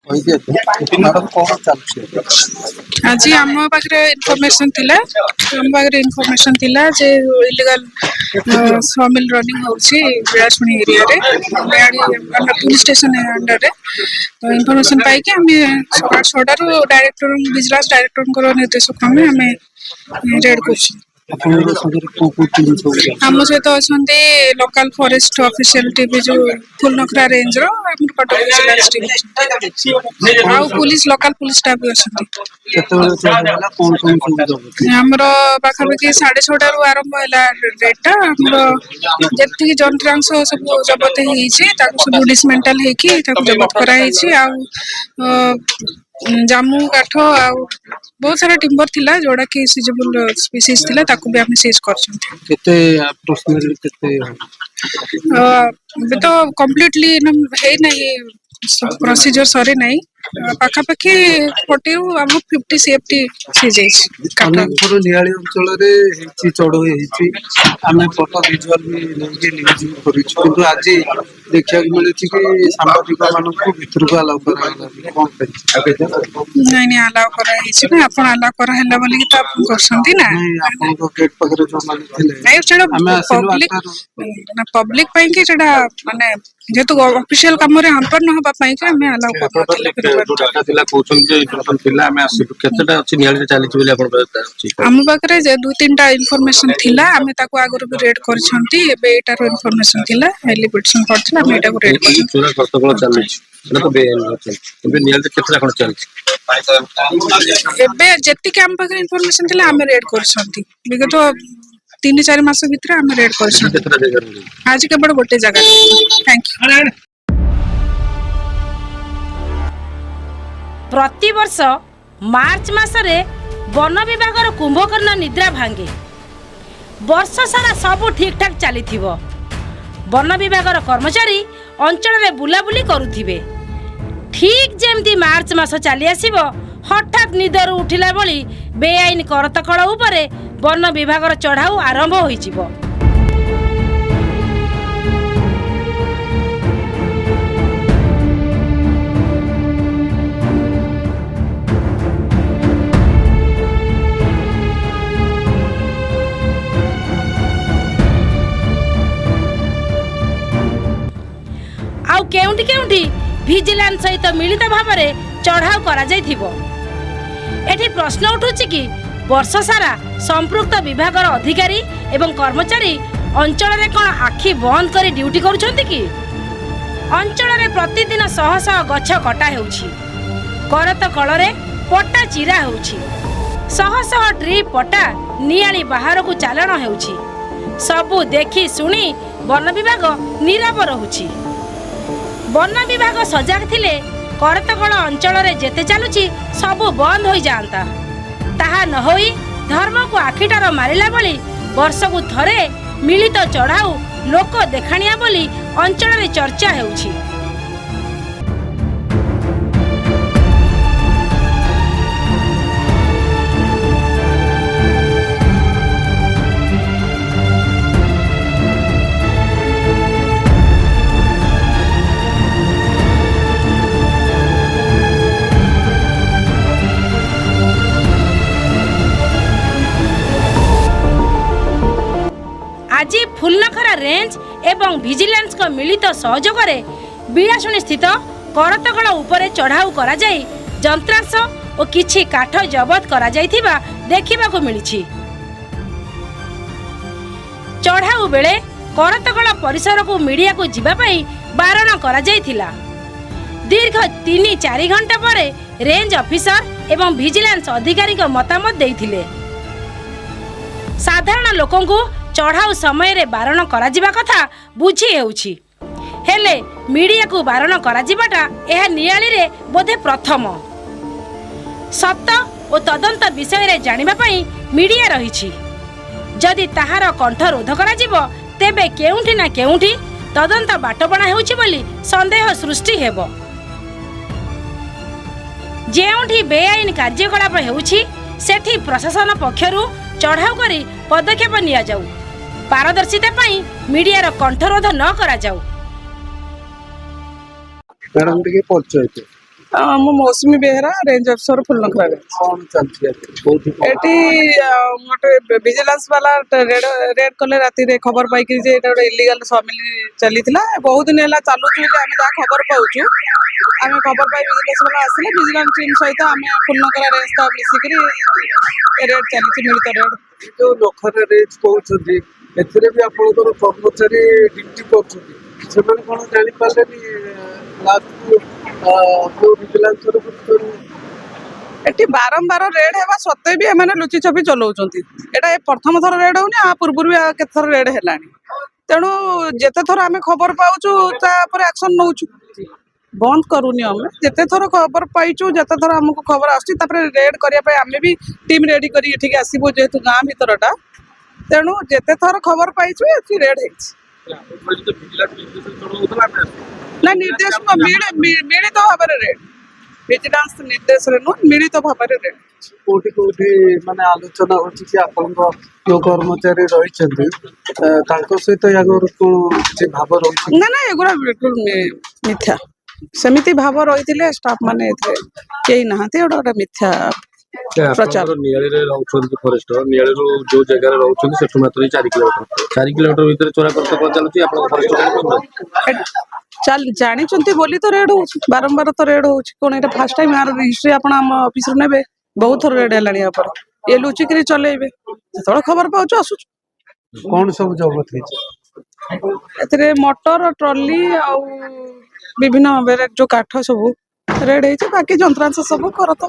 आज आम पाखे इनफॉरमेशन थिला जे इलीगल सॉमिल रनिंग होची बेलाशुणी एरिया रे बेआडी अंडर पुलिस स्टेशन अंडर रे तो इनफॉरमेशन पाई कि हमें सकाळ 6टा रु डायरेक्टर विजिलेंस डायरेक्टर को निर्देश क्रमे हमें रेड करछि। आम सहित अच्छा लोकल फॉरेस्ट ऑफिशियल टीवी जो फुलनखरा रेंज रो कटक विजिलेंस टीम आउ पुलिस लोकल पुलिस स्टाफ भी अच्छा आमर पाखापाखि 6:30 रु आरंभ है रेडटा जी जंत्रांश सब जबत सब डिसमेंटल होती जबत कराई जामु काठ आ बहुत सारा टिम्बर थिला जोड़ा कि सीजेबल स्पीसीज थिला ताकू भी हम सीज करछन केते अप्रोक्सीमेटली केते तो कंप्लीटली है नहीं प्रोसीजर सरी नहीं पाखापाखि 40 रु हम 50 सेफ्टी सीज काठपुर नियाली अंचल रे हेची चढ़ो हेची आमे फोटो विजुअल भी लेके न्यूज करिछु किंतु आज देखिया मिले कि सांबादिक मानन को भितर को अलाउ करा कोन पे नहीं नहीं अलाउ करा हिछि ना अपन अलाउ करा हैला बोली कि त अपन करसंती ना अपन को गेट पकरे जो मान थिले नहीं सेडा पब्लिक पई कि सेडा माने जेतु ऑफिशियल काम रे हमपर न होबा पई कि हमें अलाउ करा जो डाटा दिला कोचन जे इन्फॉर्मेशन थिला हमें आसी केतेटा अछि नियाली चाली बोली अपन अछि हम पाखरे जे 2-3टा इन्फॉर्मेशन थिला हमें ताको आगरो भी रेड करछंती एबे एटारो इन्फॉर्मेशन थिला हेलिपिटेशन करथिला हम एटा को रेड करछि पूरा करतबल चालि ना तो बेन अछि एबे नियाली केतेटा कोन चालि एबे जेति के हम पाखरे इन्फॉर्मेशन थिला हमें रेड करछंती विगत 3-4 मास भीतर हमें रेड करछंती केतेटा जगह आज केवल गोटे जगह। Thank you. प्रति वर्ष मार्च मासरे वन विभागर कुंभकर्ण निद्रा भांगे वर्ष सारा सब ठीक ठाक चली वन विभागर कर्मचारी अंचल में बुलाबुली करुथिबे ठीक जेमती मार्च मास चली आसीबो हठात निदर उठिला बळी बेआईन करतकळ उपरे वन विभागर चढ़ाऊ आरंभ होइजिबो। आउ केउंटी केउंटी विजिलेंस सहित मिलित भाव में चढ़ाऊ करा जाइथिबो। एठी प्रश्न उठुछि कि वर्ष सारा संपृक्त विभागर अधिकारी एवं कर्मचारी अंचल रे कोन आखि बंद करी ड्यूटी करूछंती कि अंचल रे प्रतिदिन शह शह गछ कटा हेउछि करत कल रे पट्टा चिरा हेउछि शह शह ट्री पट्टा नियाली बाहर को चालन हेउछि सबु देखि सुनी वन विभाग नीरव रहुछि। वन विभाग सजग थिले करतकल अंचल रे जेते चालुछि सबु बंद हो जाता ताहा न होई धर्म को आखिटार मारिला बोली वर्ष को थरे मिलित चढ़ाऊ लोक देखाणिया बोली अंचल रे चर्चा हेउछि। आज फुलनखरा रेंज एवं विजिलेंस को मिलित सहयोग रे बिलाशुणी स्थित करतकल उपरे चढ़ाऊ करा जाई जंत्रांश और किछि काठ जबत करा जाइथिबा देखिबा को मिलिछि। चढ़ाऊ बेले करतकल परिसर को मीडिया को जिबा पई बारण करा जाइथिला। दीर्घ 3-4 घंटा परे रेंज ऑफिसर एवं विजिलेंस अधिकारी को मतामत देइथिले। साधारण लोकन को चढ़ाऊ समय रे बारण करा जिबा कथा बुझी हेउछि हेले मीडिया को बारण करा जिबाटा एहा नियाली रे बोधे प्रथम सत्य और तदंत विषय रे जानिबा पई मीडिया रहिछि जदि ताहार कंठ रोध करा जिवो तेबे केउंठी ना केउंठी तदंत बाटबणा हेउछि बोली संदेह सृष्टि हेबो। जेउंठी बेआईन कार्यकलाप हेउछि सेठी प्रशासन पक्षरु चढ़ाऊ करी पदक्षेप निया जाऊ पारदर्शिता पाई मीडिया रो कंठरोध न करा जाऊ। मैडम टिके परिचय ମୁଁ ମୌସୁମୀ ବେହେରା ରେଞ୍ଜ ଅଫିସର ଫୁଲନଖରାରେ। କଣ ଚାଲିଛି ଆଜି? କୋଉଠି କଣ? ଏଠି ଗୋଟେ ଭିଜିଲାନ୍ସ ବାଲା ରେଡ୍ କଲେ ରାତିରେ ଖବର ପାଇକି ଯେ ଏଇଟା ଗୋଟେ ଇଲିଗାଲ ସମିଲ ଚାଲିଥିଲା। ବହୁତ ଦିନ ହେଲା ଚାଲୁଛି ବୋଲି ଆମେ ଯାହା ଖବର ପାଉଛୁ। ଆମେ ଖବର ପାଇ ଭିଜିଲାନ୍ସ ବାଲା ଆସିଲେ ଭିଜିଲାନ୍ସ ଟିମ୍ ସହିତ ଆମେ ଫୁଲନଖରା ରେଞ୍ଜ ତ ମିଶିକିରି ରେଡ୍ ଚାଲିଛି ମିଳିତ ରେଡ୍। ଯୋଉ ନଖରା ରେଞ୍ଜ କହୁଛନ୍ତି ଏଥିରେ ବି ଆପଣଙ୍କର କର୍ମଚାରୀ ଡ୍ୟୁଟି କରୁଛନ୍ତି, ସେମାନେ କଣ ଜାଣିପାରିଲେନି ଯୋଉ ଭିଜିଲାନ୍ସ ତରଫରୁ? ଏଠି ବାରମ୍ବାର ରେଡ୍ ହେବା ସତ୍ତ୍ୱେ ବି ଏମାନେ ଲୁଚି ଛପି ଚଲାଉଛନ୍ତି। ଏଇଟା ଏ ପ୍ରଥମ ଥର ରେଡ୍ ହଉନି, ଆ ପୂର୍ବରୁ ବି କେତେ ଥର ରେଡ୍ ହେଲାଣି। ତେଣୁ ଯେତେ ଥର ଆମେ ଖବର ପାଉଛୁ ତାପରେ ଆକ୍ସନ ନଉଛୁ, ବନ୍ଦ କରୁନି। ଆମେ ଯେତେ ଥର ଖବର ପାଇଛୁ, ଯେତେ ଥର ଆମକୁ ଖବର ଆସୁଛି, ତାପରେ ରେଡ୍ କରିବା ପାଇଁ ଆମେ ବି ଟିମ୍ ରେଡି କରି ଏଠିକି ଆସିବୁ, ଯେହେତୁ ଗାଁ ଭିତରଟା। ତେଣୁ ଯେତେ ଥର ଖବର ପାଇଛୁ ଏଠି ରେଡ୍ ହେଇଛି। ନା ନିର୍ଦ୍ଦେଶ ମିଳିତ ଭାବରେ ରେଡ୍, ଭିଜିଲାନ୍ସ ନିର୍ଦ୍ଦେଶରେ ନୁହଁ, ମିଳିତ ଭାବରେ ରେଡ୍। କୋଉଠି କୋଉଠି ମାନେ ଆଲୋଚନା ହଉଛି କି ଆପଣଙ୍କ ଯୋଉ କର୍ମଚାରୀ ରହିଛନ୍ତି ତାଙ୍କ ସହିତ ୟାଙ୍କର କଣ କିଛି ଭାବ ରହୁଛି? ନା ନା, ଏଗୁଡ଼ା ବିଲକୁଲ ମିଥ୍ୟା। ସେମିତି ଭାବ ରହିଥିଲେ ଷ୍ଟାଫ ମାନେ ଏଥିରେ କେହି ନାହାନ୍ତି। ଏଗୁଡ଼ା ଗୋଟେ ମିଥ୍ୟା ପ୍ରଚାର। ଆପଣଙ୍କର ନିଆଳିରେ ରହୁଛନ୍ତି ଫରେଷ୍ଟ, ନିଆଳିରୁ ଯୋଉ ଜାଗାରେ ରହୁଛନ୍ତି ସେଠୁ ମାତ୍ର 4 କିଲୋମିଟର। 4 କିଲୋମିଟର ଭିତରେ ଚୋରା କଣ ଚାଲୁଛି ଆପଣଙ୍କ ଫରେଷ୍ଟ ଜାଣିଛନ୍ତି ବୋଲି ତ ରେଡ୍ ହଉଛି, ବାରମ୍ବାର ତ ରେଡ୍ ହଉଛି। କଣ ଏଇଟା ଫାର୍ଷ୍ଟ ଟାଇମ୍? ଆର ହିଷ୍ଟ୍ରି ଆପଣ ଆମ ଅଫିସରୁ ନେବେ, ବହୁତ ଥର ରେଡ୍ ହେଲାଣି। ୟା ପରେ ଏ ଲୁଚିକିରି ଚଲେଇବେ, ଯେତେବେଳେ ଖବର ପାଉଛୁ ଆସୁଛୁ। କଣ ସବୁ ଜବତ ହେଇଛି ଏଥିରେ ମଟର, ଟ୍ରଲି ଆଉ ବିଭିନ୍ନ ଭେରାଇଟି ଯୋଉ କାଠ ସବୁ ରେଡ୍ ହେଇଛି। ବାକି ଯନ୍ତ୍ରାଂଶ ସବୁ କରତ